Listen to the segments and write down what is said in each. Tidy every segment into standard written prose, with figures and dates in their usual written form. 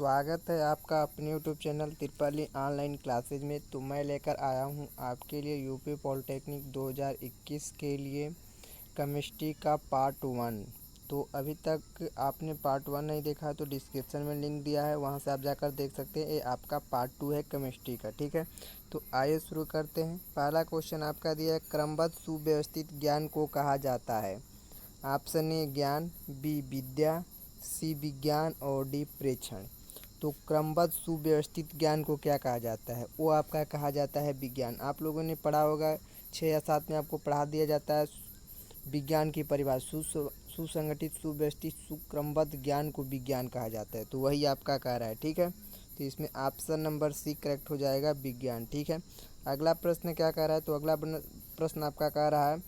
स्वागत है आपका अपने यूट्यूब चैनल त्रिपाली ऑनलाइन क्लासेज में। तो मैं लेकर आया हूं आपके लिए यूपी पॉलिटेक्निक 2021 के लिए केमिस्ट्री का पार्ट 1। तो अभी तक आपने पार्ट 1 नहीं देखा तो डिस्क्रिप्शन में लिंक दिया है, वहां से आप जाकर देख सकते हैं। ये आपका पार्ट 2 है केमिस्ट्री का, ठीक है। तो आइए शुरू करते हैं। पहला क्वेश्चन आपका दिया है, क्रमबद्ध सुव्यवस्थित ज्ञान को कहा जाता है। ऑप्शन ए ज्ञान, बी विद्या, सी विज्ञान और डी प्रेक्षण। तो क्रमबद्ध सुव्यवस्थित ज्ञान को क्या कहा जाता है? वो आपका कहा जाता है विज्ञान। आप लोगों ने पढ़ा होगा 6 या 7 में, आपको पढ़ा दिया जाता है विज्ञान की परिभाषा। सुसंगठित, सुव्यवस्थित, सुक्रमबद्ध ज्ञान को विज्ञान कहा जाता है। तो वही आपका कह रहा है, ठीक है। तो इसमें ऑप्शन नंबर सी करेक्ट हो जाएगा, विज्ञान, ठीक है। अगला प्रश्न क्या कह रहा है? तो अगला प्रश्न आपका कह रहा है,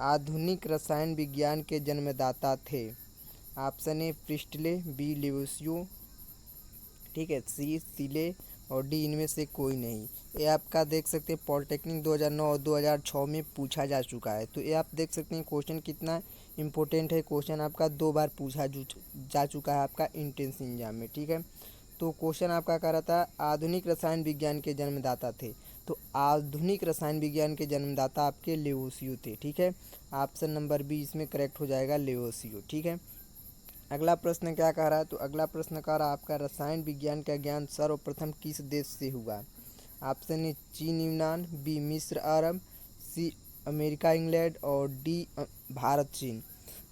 आधुनिक रसायन विज्ञान के जन्मदाता थे। ऑप्शन ए प्रिस्टले, बी लिवोसियो, ठीक है, सी सीले और डी इनमें से कोई नहीं। ये आपका देख सकते हैं पॉलिटेक्निक 2009 और 2006 में पूछा जा चुका है। तो ये आप देख सकते हैं क्वेश्चन कितना इम्पोर्टेंट है। क्वेश्चन आपका 2 बार पूछा जा चुका है आपका एंट्रेंस एग्जाम में, ठीक है। तो क्वेश्चन आपका कह रहा था आधुनिक रसायन विज्ञान के जन्मदाता थे। तो आधुनिक रसायन विज्ञान के जन्मदाता आपके लिवोसियो थे, ठीक है। ऑप्शन नंबर बी इसमें करेक्ट हो जाएगा, लिवोसियो, ठीक है। अगला प्रश्न क्या कह रहा है? तो अगला प्रश्न कह रहा है आपका रसायन विज्ञान का ज्ञान सर्वप्रथम किस देश से हुआ? ऑप्शन ए चीन यूनान, बी मिस्र अरब, सी अमेरिका इंग्लैंड और डी भारत चीन।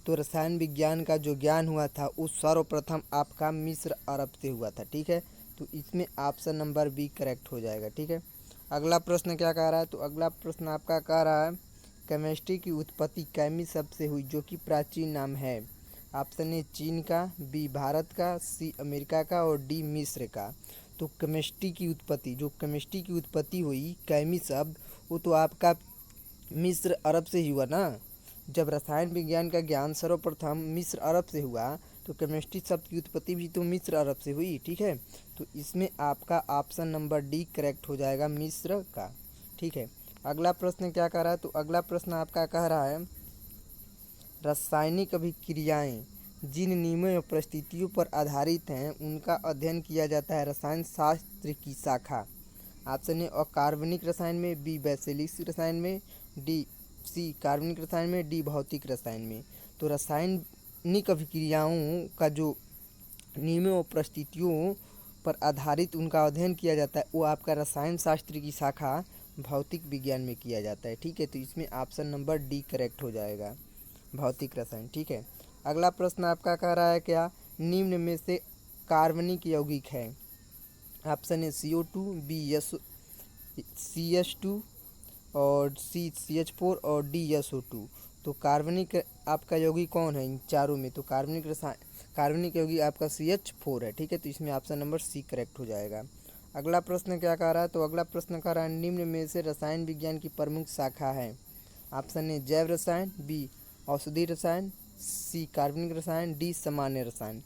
तो रसायन विज्ञान का जो ज्ञान हुआ था वो सर्वप्रथम आपका मिस्र अरब से हुआ था, ठीक है। तो इसमें ऑप्शन नंबर बी करेक्ट हो जाएगा, ठीक है। अगला प्रश्न क्या कह रहा है? तो अगला प्रश्न आपका कह रहा है केमिस्ट्री की उत्पत्ति कैमी शब्द से हुई, जो कि प्राचीन नाम है। ऑप्शन ए चीन का, बी भारत का, सी अमेरिका का और डी मिस्र का। तो केमिस्ट्री की उत्पत्ति, जो केमिस्ट्री की उत्पत्ति हुई कैमी शब्द, वो तो आपका मिस्र अरब से ही हुआ ना। जब रसायन विज्ञान का ज्ञान सर्वप्रथम मिस्र अरब से हुआ तो केमिस्ट्री शब्द की उत्पत्ति भी तो मिस्र अरब से हुई, ठीक है। तो इसमें आपका ऑप्शन नंबर डी करेक्ट हो जाएगा, मिस्र का, ठीक है। अगला प्रश्न क्या कह रहा है? तो अगला प्रश्न आपका कह रहा है रासायनिक अभिक्रियाएं जिन नियमों और परिस्थितियों पर आधारित हैं उनका अध्ययन किया जाता है रसायन शास्त्र की शाखा। ऑप्शन ए अकार्बनिक रसायन में, बी वैशेलिक रसायन में, डी सी कार्बनिक रसायन में, डी भौतिक रसायन में। तो रासायनिक अभिक्रियाओं का जो नियमों और परिस्थितियों पर आधारित उनका अध्ययन किया जाता है वो आपका रसायन शास्त्र की शाखा भौतिक विज्ञान में किया जाता है, ठीक है। तो इसमें ऑप्शन नंबर डी करेक्ट हो जाएगा, भौतिक रसायन, ठीक है। अगला प्रश्न आपका कह रहा है क्या निम्न में से कार्बनिक यौगिक है? ऑप्शन ए CO2, बी CH2 और सी CH4 और डी SO2। तो कार्बनिक आपका यौगिक कौन है इन चारों में? तो कार्बनिक यौगिक आपका CH4 है, ठीक है। तो इसमें ऑप्शन नंबर सी करेक्ट हो जाएगा। अगला प्रश्न क्या कह रहा है? तो अगला प्रश्न कह रहा है निम्न में से रसायन विज्ञान की प्रमुख शाखा है। ऑप्शन ए जैव रसायन, बी औषधि रसायन, सी कार्बनिक रसायन, डी सामान्य रसायन।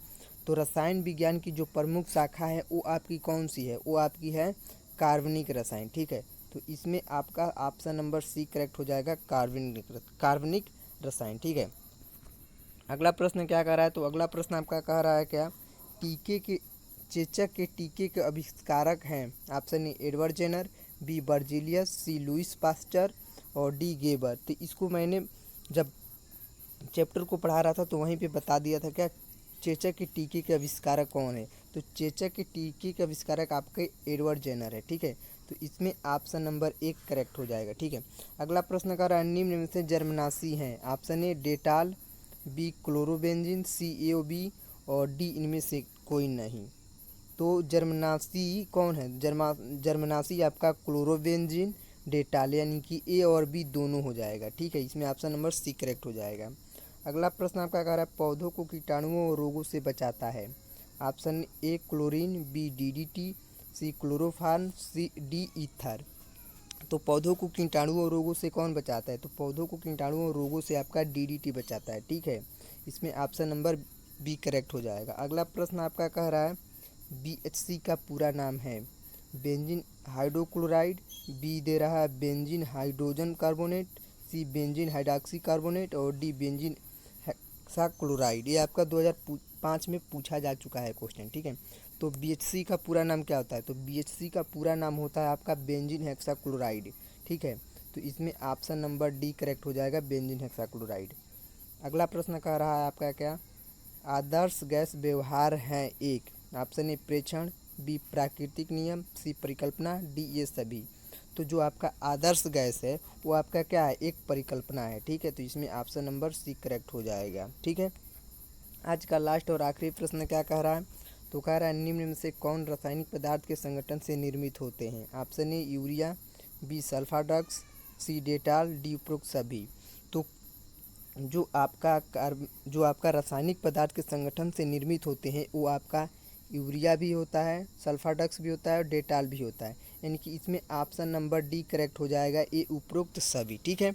तो रसायन विज्ञान की जो प्रमुख शाखा है वो आपकी कौन सी है? वो आपकी है कार्बनिक रसायन, ठीक है। तो इसमें आपका ऑप्शन नंबर सी करेक्ट हो जाएगा, कार्बनिक रसायन, ठीक है। अगला प्रश्न क्या कह रहा है? तो अगला प्रश्न आपका कह रहा है क्या चेचक के टीके के आविष्कारक हैं? Option A Edward Jenner, B Berzelius, C Louis Pasteur और डी गेबर। तो इसको मैंने जब चैप्टर को पढ़ा रहा था तो वहीं पे बता दिया था क्या चेचक के टीके के आविष्कारक कौन है। तो चेचक के टीके के आविष्कारक आपके एडवर्ड जेनर है, ठीक है। तो इसमें ऑप्शन नंबर 1 करेक्ट हो जाएगा, ठीक है। अगला प्रश्न कर रहा है निम्न में से जर्मनाशी हैं? Option A Dettol, B chlorobenzene, C AOB और डी इनमें से कोई नहीं। तो जर्मनाशी कौन है? जर्मनाशी आपका क्लोरोबेंजीन, डेटाल, यानी कि ए और बी दोनों हो जाएगा, ठीक है। इसमें ऑप्शन नंबर सी करेक्ट हो जाएगा। अगला प्रश्न आपका कह रहा है पौधों को कीटाणुओं और रोगों से बचाता है? Option A chlorine, B DDT, C chloroform, C D ether. तो पौधों को कीटाणुओं और रोगों से कौन बचाता है? तो पौधों को कीटाणुओं और रोगों से आपका DDT बचाता है, ठीक है। इसमें ऑप्शन नंबर बी करेक्ट हो जाएगा। अगला प्रश्न आपका कह रहा है BHC का पूरा नाम है? बेंजीन हाइड्रोक्लोराइड, बी दे रहा है बेंजीन हाइड्रोजन कार्बोनेट, सी बेंजीन हाइड्रॉक्सी कार्बोनेट और डी बेंजीन हेक्साक्लोराइड। ये आपका 5 में पूछा जा चुका है क्वेश्चन, ठीक है। तो BHC का पूरा नाम क्या होता है? तो BHC का पूरा नाम होता है आपका बेंजीन हेक्साक्लोराइड, ठीक है। तो इसमें ऑप्शन नंबर डी करेक्ट हो जाएगा, बेंजीन हेक्साक्लोराइड। अगला प्रश्न कह रहा है आपका क्या, आदर्श गैस व्यवहार है एक। ऑप्शन ए प्रेक्षण, बी प्राकृतिक नियम, सी परिकल्पना, डी ये सभी। तो जो आपका आदर्श गैस है वो आपका क्या है, एक परिकल्पना है, ठीक है। तो इसमें ऑप्शन नंबर सी करेक्ट हो जाएगा, ठीक है। आज का लास्ट और आखिरी प्रश्न क्या कह रहा है, तो कह रहा है निम्न में से कौन रासायनिक पदार्थ के संगठन से निर्मित होते हैं? Option A urea, B sulpha drugs, C Dettol, D उपरोक्त सभी। तो जो आपका रासायनिक पदार्थ के संगठन से निर्मित होते हैं वो आपका यूरिया भी होता है, सल्फाडक्स भी होता है और डेटाल भी होता है, यानी कि इसमें ऑप्शन नंबर डी करेक्ट हो जाएगा, ये उपरोक्त सभी, ठीक है।